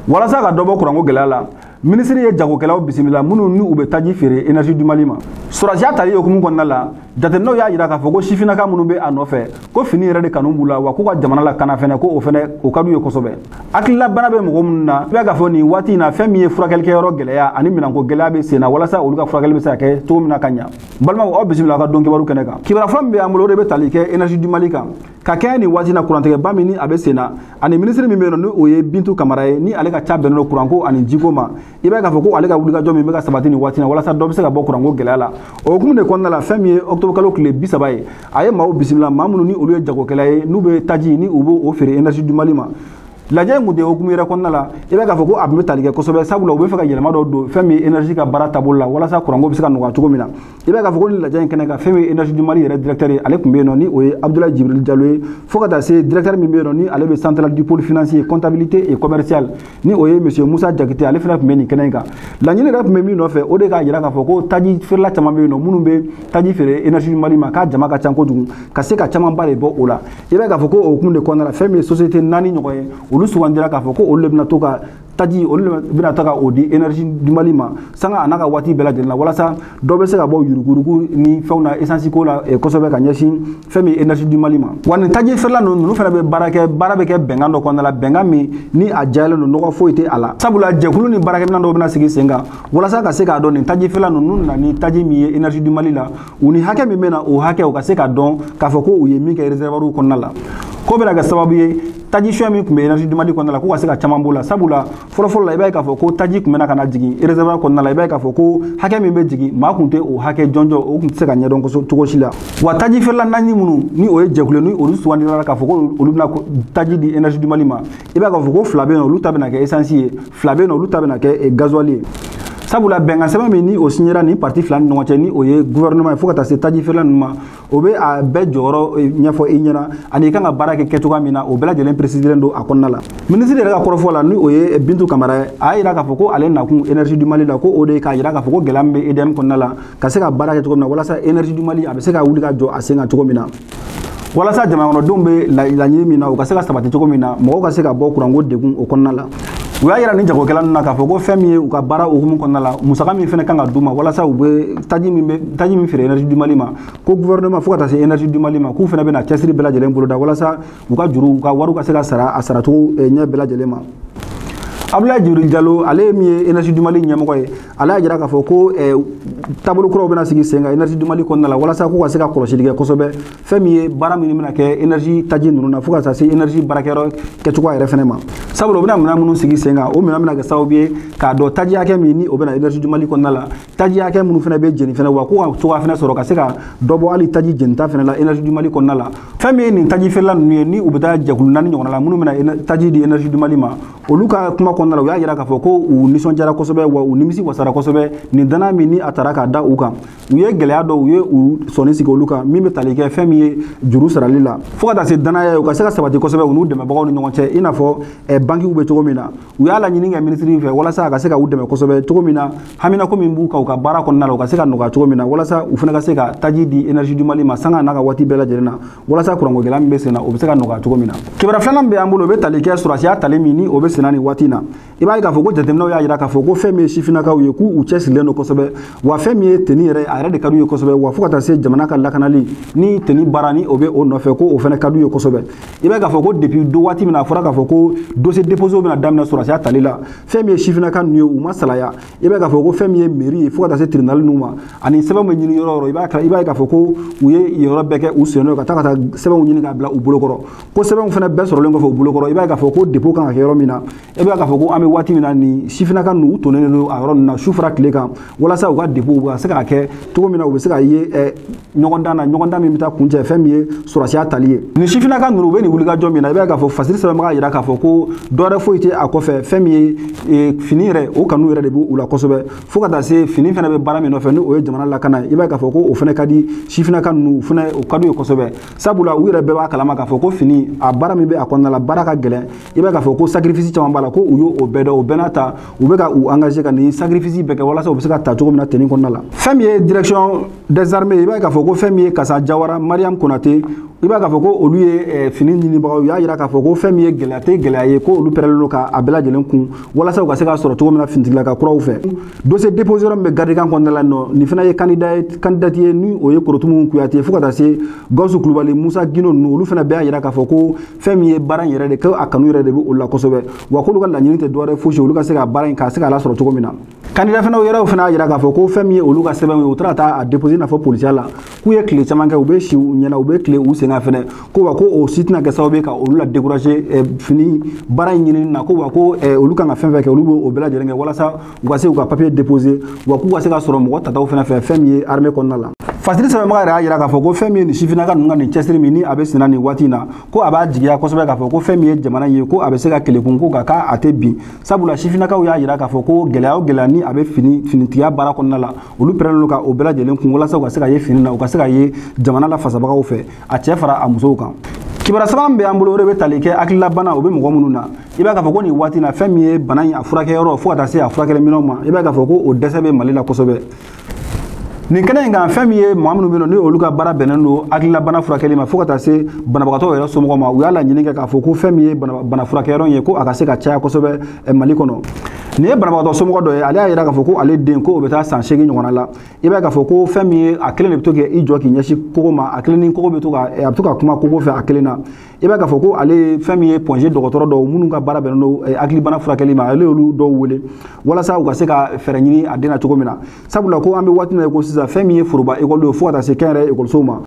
walasa ka dɔbɔ kuranko gɛlɛya la ministre ye jagokɛlaw bisimila minnu ni u bɛ taji feere énergie du Mali ma sɔrɔsiya tali hukumu kɔnɔna la jateminɛw y'a jira k'a fɔ ko sifinaka minnu bɛ a nɔfɛ ko fini yɛrɛ de kanu b'u la wa k'u ka jamana lakana fɛnɛ ko o fɛnɛ o ka d'u ye kosɛbɛ hakililabana bɛ mɔgɔ minnu na i b'a k'a fɔ nin waati in na fɛn min ye furakɛlikɛyɔrɔ gɛlɛya ani minɛnko gɛlɛya bɛ sen na walasa olu ka furakɛli bɛ se ka kɛ cogo min na ka ɲa balimaw aw bisimila aw ka dɔn kibaru kɛnɛ kan kibaruya fɔlɔ min bɛ an bolo o de bɛ tali kɛ énergie du Mali kan ka kɛ nin waati in na kurantigɛba min ni a bɛ sen na ani ministre min bɛ yen nɔ ni o ye Bintu Kamara ye ni ale ka ca bɛnnen don kuranko ani jiko ma i b'a k'a fɔ ko ale ka wulikajɔ min bɛ ka sabati nin waati in na walasa dɔ bɛ se ka bɔ kuranko gɛlɛya la o hukumu de kɔnɔna la fɛn min ye octobre kalo tile 30 ye a ye maaw bisimila maa minnu ni olu ye jagokɛla ye n'u bɛ taji ni u b'o feere énergie du Mali ma lajɛ mun de hukumu yɛrɛ kɔnɔna la i b'a k'a fɔ ko a bɛ tali kɛ kosɛbɛ sabula u bɛ fɛ ka yɛlɛma dɔ don fɛn min ye énergie ka baara taabolo la walasa kuranko bɛ se ka nɔgɔya cogo min na i b'a k'a fɔ ko nin lajɛ in kɛnɛ kan fɛn min ye énergie du Mali yɛrɛ directeur ye ale tun bɛ yen nɔ ni o ye Abdoulaye Djibril Diallo ye fo ka taa se directeur min bɛ yen nɔ ni ale bɛ central du pôle financier comptabilité et commercial ni o ye monsieur Moussa Diakité ale fana tun bɛ nin kɛnɛ in kan laɲini yɛrɛ tun bɛ min nɔfɛ o de k'a jira k'a fɔ ko taji feerela caman bɛ yen nɔ minnu bɛ taji feere énergie du Mali ma k'a jama ka ca kojugu ka se ka camanba de bɔ o la i b'a k'a fɔ ko o hukumu de kɔnɔna la fɛn min ye société 4 ɲɔgɔn ye olu sugandira k'a fɔ ko olu bɛna to ka taji olu bɛna ta ka o di énergie du Mali ma sanga a n'a ka waati bɛɛ lajɛlen la walasa dɔ bɛ se ka bɔ yurugurugu ni fɛnw na essence ko la kosɛbɛ ka ɲɛsin fɛn min énergie du Mali ma wa nin taji feerela ninnu fana bɛ baara bɛ kɛ bɛnkan dɔ kɔnɔna la bɛnkan min ni a jayalen don nɔgɔ foyi tɛ a la sabula jɛkulu ni baarakɛminɛn dɔw bɛna sigi sen kan walasa ka se k'a dɔn nin taji feerela ninnu na ni taji min ye énergie du Mali la u ni hakɛ min bɛ na o hakɛ u ka se k'a dɔn k'a fɔ ko u ye min kɛ réservoir kɔnɔna la ko bɛna kɛ sababu ye taji suɲɛ min tun bɛ énergie du Mali kɔnɔna la ko ka se ka caman b'o la sabula fɔlɔfɔlɔ la i b'a ye k'a fɔ ko taji tun bɛna ka na jigin réservoir kɔnɔna la i b'a ye k'a fɔ ko hakɛ min bɛ jigin maa tun tɛ o hakɛ jɔnjɔ o tun tɛ se ka ɲɛdɔn cogo si la wa taji feerela 4 minnu ni o ye jɛkulu ni olu sugandira k'a fɔ ko olu bɛna taji di énergie du Mali ma i b'a ye k'a fɔ ko 2 bɛ yen nɔ olu ta bɛna kɛ essence ye 2 bɛ yen nɔ olu ta bɛna kɛ gasoil ye sabula bɛnkan sɛbɛn min ni o signera ni parti fila ni ɲɔgɔn cɛ ni o ye gouvernement ye fo ka taa se taji feerela ninnu ma o bɛ a bɛɛ jɔyɔrɔ ɲɛfɔ i ɲɛna ani i kan ka baara kɛ kɛcogoya min na o bɛɛ lajɛlen préciseren don a kɔnɔna la ministre yɛrɛ ka kɔrɔfɔ la ni o ye Bintu Kamara ye a y'a jira k'a fɔ ko ale nakun énergie du Mali la ko o de k'a jira k'a fɔ ko gɛlɛya min bɛ EDM kɔnɔna la ka se ka baara kɛ cogo min na walasa énergie du Mali a bɛ se ka wuli ka jɔ a sen kan cogo min na walasa jamanakɔnɔdenw bɛ laɲini min na u ka se ka sabati cogo min na mɔgɔw ka se ka bɔ kuranko degun o kɔnɔna la u y'a jira ni jagokɛla ninnu na k'a fɔ ko fɛn min ye u ka baara hukumu kɔnɔna la musaka min fana kan ka d'u ma walasa u bɛ taji min feere énergie du Mali ma ko gouvernement fo ka taa se énergie du Mali ma k'u fana bɛna cɛsiri bɛɛ lajɛlen boloda walasa u ka juru u ka wariw ka se ka sara a saracogo ɲɛ bɛɛ lajɛlen ma Abdoulaye Djibril Diallo ale min ye énergie du Mali ɲɛmɔgɔ ye ale y'a jira k'a fɔ ko taabolo kuraw bɛna sigi sen kan énergie du Mali kɔnɔna la walasa k'u ka se ka kɔlɔsili kɛ kosɛbɛ fɛn min ye baara min bɛna kɛ énergie taji ninnu na fo ka taa se énergie baarakɛyɔrɔ kɛcogoya yɛrɛ fɛnɛ ma sabula u bɛna minɛn minnu sigi sen kan o minɛn bɛna kɛ sababu ye k'a dɔn taji hakɛ min ni o bɛna énergie du Mali kɔnɔna la taji hakɛ minnu fɛnɛ bɛ jeni fɛnɛ wa k'u ka cogoya fɛnɛ sɔrɔ ka se ka dɔ bɔ hali taji jenita fɛnɛ la énergie du Mali kɔnɔna la fɛn min ye nin taji feerela ninnu ye ni u bɛ taa jɛkulu 4 ɲɔgɔnna la minnu bɛna taji di énergie du Mali ma olu ka kuma kɔnɔna la u y'a jira k'a fɔ ko u nisɔndiyara kosɛbɛ wa u nimisi wasara kosɛbɛ nin danaya min ni a taara k'a da u kan u ye gɛlɛya dɔw u ye u sɔnni sigi olu kan min bɛ tali kɛ fɛn min ye juru sarali la fo ka taa se danaya ye u ka se ka sabati kosɛbɛ u n'u dɛmɛbagaw ni ɲɔgɔn cɛ i n'a fɔ banquiw bɛ cogo min na u y'a laɲini kɛ ministre fɛ walasa a ka se ka u dɛmɛ kosɛbɛ cogo min na haminako min b'u kan u ka baara kɔnɔna la u ka se ka nɔgɔya cogo min na walasa u fana ka se ka taji di énergie du Mali ma sanga n'a ka waati bɛɛ lajɛlen na walasa kuranko gɛlɛya min bɛ sen na o bɛ se ka nɔgɔya cogo min na kibaruya filanan bɛ an bolo o bɛ tali kɛ sɔrɔsiya tali min ni o bɛ sen na nin waati in na i b'a ye k'a fɔ ko jateminɛw y'a jira k'a fɔ ko fɛn min ye sifinnakaw ye k'u cɛsirilen don kosɛbɛ wa fɛn min ye teni yɛrɛ a yɛrɛ de ka d'u ye kosɛbɛ wa fo ka taa se jamana ka lakanali ni teni baara ni o bɛ o nɔfɛ ko o fana ka d'u ye kosɛbɛ i b'a ye k'a fɔ ko depuis waati min na a fɔra k'a fɔ ko dossier déposé bɛna daminɛ sɔrɔsiya tali la fɛn min ye sifinnaka ninnu ye u ma salaya i b'a ye k'a fɔ ko fɛn min ye mairie ye fo ka taa se tribunal ninnu ma ani sɛbɛn bɛ ɲini yɔrɔ o yɔrɔ i b'a ye k'a fɔ ko u ye yɔrɔ bɛɛ kɛ u sen ka taa sɛbɛnw ɲini k'a bila u bolokɔrɔ ko sɛbɛnw fana bɛɛ sɔrɔlen kɔfɛ u bolokɔrɔ i b'a ye k'a fɔ ko dépôt kan ka kɛ yɔrɔ min na i b'a ye k'a fɔ ko an bɛ waati min na ni sifinnaka ninnu u tonnen don a yɔrɔ ninnu na su fara tile kan walasa u ka dépôt u ka se ka kɛ cogo min na u bɛ se ka ye ɲɔgɔndan na ɲɔgɔndan min bɛ taa kuncɛ fɛn min ye sɔrɔsiya tali ye nin sifinnaka ninnu u bɛ nin wulikajɔ min na i b'a ye k'a fɔ fasiri sɛbɛnbaga jira k'a fɔ ko dɔwɛrɛ foyi tɛ a kɔfɛ fɛn min ye fini yɛrɛ o kanu yɛrɛ de b'u la kosɛbɛ fo ka taa se fini fana bɛ baara min nɔfɛ ni o ye jamana lakana ye i b'a ye k'a fɔ ko o fana ka di sifinnaka ninnu fana o ka d'u ye kosɛbɛ sabula u yɛrɛ bɛɛ b'a kalama k'a fɔ ko fini a baara min bɛ a kɔnɔna la baara ka gɛlɛn i b'a ye k'a fɔ ko sacrifice caman b'a la ko u y'o bɛɛ dɔn o bɛɛ n'a ta u bɛ ka u engagé ka nin sacrifice bɛɛ kɛ walasa u bɛ se ka ta cogo min na teni kɔnɔna la fɛn min ye direction des armées i b'a ye k'a fɔ ko fɛn min ye Kasa Jawara Mariam Konate i b'a k'a fɔ ko olu ye fini ɲinibagaw y'a yira k'a fɔ ko fɛn min ye gɛlɛya tɛ gɛlɛya ye ko olu pɛrɛlen don k'a bɛɛ lajɛlen kun walasa u ka se k'a sɔrɔ cogo min na finitigilaka kuraw fɛ dossier déposé yɔrɔ min bɛ gardikan kɔnɔna la nɔ nin fana ye candidat ye ni o ye Korotumu Kuyate fo ka taa se Gawusu Kulubali Musa Gino ninnu olu fana bɛɛ y'a yira k'a fɔ ko fɛn min ye baara in yɛrɛ de ko a kanu yɛrɛ de bɛ o la kosɛbɛ wa k'olu ka laɲini tɛ dɔwɛrɛ fosi olu ka se ka baara in k'a se k'a lasɔrɔ cogo min na candidat fana yɛrɛw fana y'a yira k'a fɔ ko fɛn min ye olu ka sɛbɛn ye u taara taa a déposer n'a fɔ policiya la k'u ye tile caman kɛ u bɛ si u ɲɛna u bɛ tile u sen kan fɛnɛ ko wa ko o si tɛna kɛ sababu ye ka olu la décourager fini baara in ɲinini na ko wa ko olu kan ka fɛn fɛn kɛ olu b'o bɛɛ lajɛlen kɛ walasa u ka se u ka papier déposer wa k'u ka se ka sɔrɔ mɔgɔ tataw fɛnɛ fɛ fɛn min ye armée kɔnɔna la Fasili sɛbɛnbaga yɛrɛ y'a yira k'a fɔ ko fɛn min ye nin sifinnaka ninnu ka nin cɛsiri min ni a bɛ senna nin waati in na ko a b'a jigiya kosɛbɛ k'a fɔ ko fɛn min ye jamana ye ko a bɛ se ka kelekun ko ka k'a tɛ bin sabula sifinnakaw y'a yira k'a fɔ ko gɛlɛya o gɛlɛya ni a bɛ finitigiya baara kɔnɔna la olu pɛrɛnnen don ka o bɛɛ lajɛlen kun walasa u ka se ka ye fini na u ka se ka ye jamana la fasabagaw fɛ a cɛ fara a musow kan kibaruya sabanan bɛ an bolo o de bɛ tali kɛ hakililabana o bɛ mɔgɔ minnu na i b'a k'a fɔ ko nin waati in na fɛn min ye bana in a furakɛyɔrɔ fo ka taa se a furakɛliminɛnw ma i b'a k'a fɔ ko o dɛsɛ bɛ Mali la kosɛbɛ nin kɛnɛ in kan fɛn min ye maa minnu bɛ yen ni olu ka baara bɛnnen don hakililabana furakɛli ma fo ka taa se banabagatɔw yɛrɛ somɔgɔw ma u y'a laɲini kɛ k'a fɔ ko fɛn min ye bana furakɛyɔrɔ ye ko a ka se ka caya kosɛbɛ Mali kɔnɔ nin ye banabagatɔ somɔgɔ dɔ ye ale y'a yira k'a fɔ ko ale den ko o bɛ taa san 8 ɲɔgɔnna la i b'a k'a fɔ ko fɛn min ye a kelen de bɛ to k'i jɔ k'i ɲɛsin kogo ma a kelen ni kogo bɛ to ka a bɛ to ka kuma kogo fɛ a kelen na i b'a k'a fɔ ko ale ye fɛn min ye Ponge dɔgɔtɔrɔ dɔw minnu ka baara bɛnnen don hakilibana furakɛli ma ale y'olu dɔw wele walasa u ka se ka fɛɛrɛ ɲini a den na cogo min na sabula ko an bɛ waati min na ko sisan fɛn min ye foroba école fo ka taa se kɛnyɛrɛye école ma